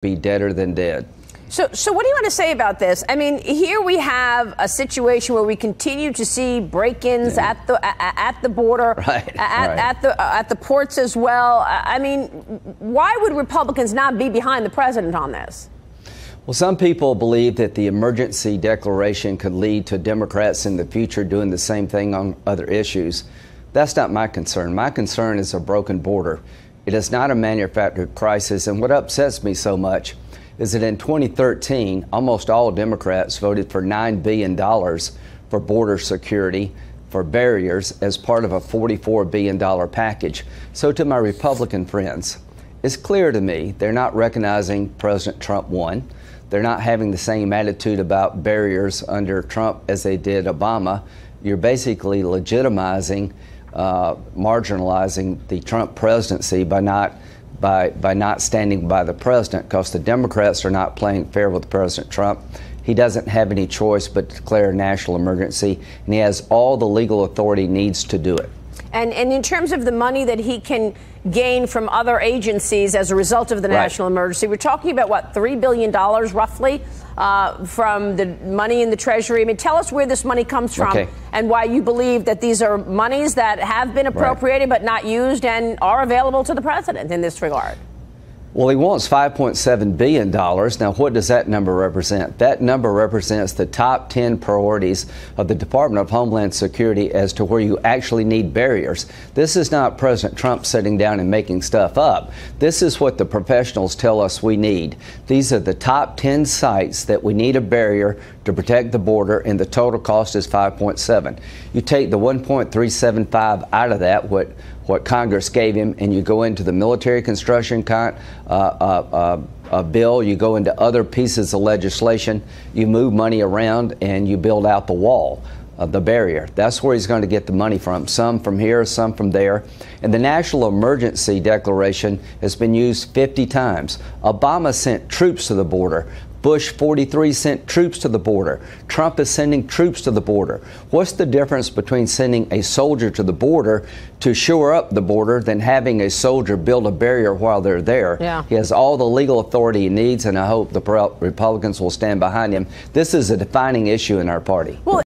be deader than dead. So what do you want to say about this? I mean, here we have a situation where we continue to see break-ins at the border, at the ports as well. I mean, why would Republicans not be behind the president on this? Well, some people believe that the emergency declaration could lead to Democrats in the future doing the same thing on other issues. That's not my concern. My concern is a broken border. It is not a manufactured crisis, and what upsets me so much is that in 2013, almost all Democrats voted for $9 billion for border security, for barriers, as part of a $44 billion package. So to my Republican friends, it's clear to me they're not recognizing President Trump won. They're not having the same attitude about barriers under Trump as they did Obama. You're basically legitimizing, marginalizing the Trump presidency by not standing by the president, because the Democrats are not playing fair with President Trump. He doesn't have any choice but to declare a national emergency, and he has all the legal authority he needs to do it. And in terms of the money that he can gain from other agencies as a result of the national emergency, we're talking about, what, $3 billion roughly from the money in the Treasury. I mean, tell us where this money comes from and why you believe that these are monies that have been appropriated but not used and are available to the president in this regard. Well, he wants $5.7 billion. Now, what does that number represent? That number represents the top 10 priorities of the Department of Homeland Security as to where you actually need barriers. This is not President Trump sitting down and making stuff up. This is what the professionals tell us we need. These are the top 10 sites that we need a barrier to protect the border, and the total cost is $5.7. You take the $1.375 out of that, what Congress gave him, and you go into the military construction bill, you go into other pieces of legislation, you move money around, and you build out the wall, the barrier. That's where he's going to get the money from, some from here, some from there. And the National Emergency Declaration has been used 50 times. Obama sent troops to the border. Bush 43 sent troops to the border. Trump is sending troops to the border. What's the difference between sending a soldier to the border to shore up the border than having a soldier build a barrier while they're there? Yeah. He has all the legal authority he needs, and I hope the Republicans will stand behind him. This is a defining issue in our party. Well,